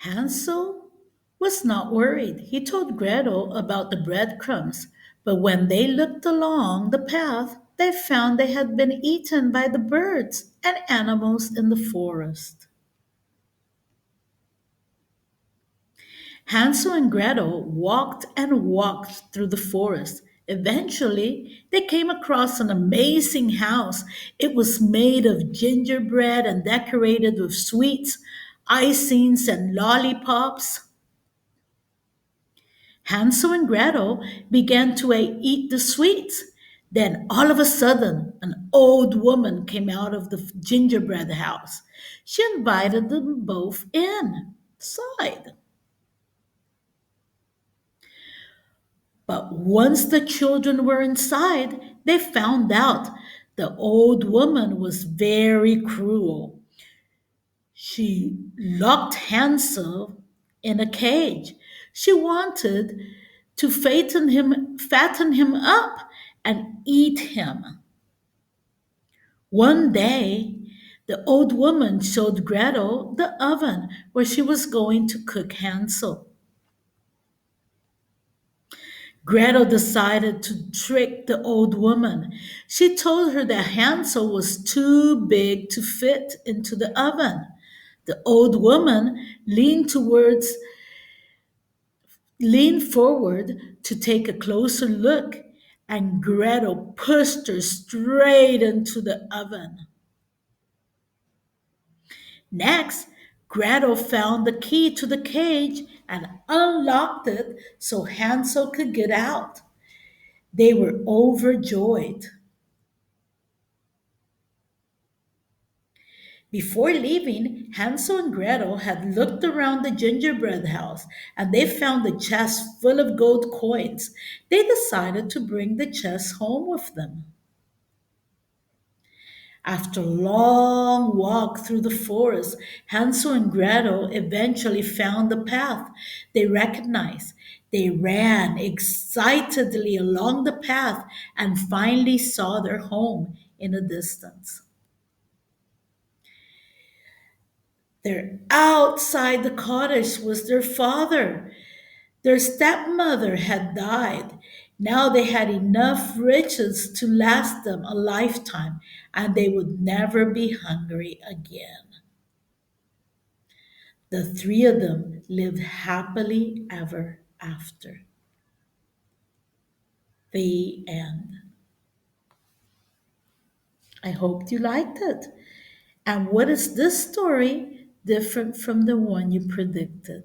Hansel was not worried. He told Gretel about the breadcrumbs, but when they looked along the path, they found they had been eaten by the birds and animals in the forest. Hansel and Gretel walked and walked through the forest. Eventually, they came across an amazing house. It was made of gingerbread and decorated with sweets, icings, and lollipops. Hansel and Gretel began to eat the sweets. Then, all of a sudden, an old woman came out of the gingerbread house. She invited them both inside. But once the children were inside, they found out the old woman was very cruel. She locked Hansel in a cage. She wanted to fatten him up and eat him. One day, the old woman showed Gretel the oven where she was going to cook Hansel. Gretel decided to trick the old woman. She told her that Hansel was too big to fit into the oven. The old woman leaned forward to take a closer look, and Gretel pushed her straight into the oven. Next, Gretel found the key to the cage and unlocked it so Hansel could get out. They were overjoyed. Before leaving, Hansel and Gretel had looked around the gingerbread house and they found a chest full of gold coins. They decided to bring the chest home with them. After a long walk through the forest, Hansel and Gretel eventually found the path they recognized. They ran excitedly along the path and finally saw their home in the distance. There outside the cottage was their father. Their stepmother had died. Now they had enough riches to last them a lifetime, and they would never be hungry again. The three of them lived happily ever after. The end. I hoped you liked it. And what is this story different from the one you predicted?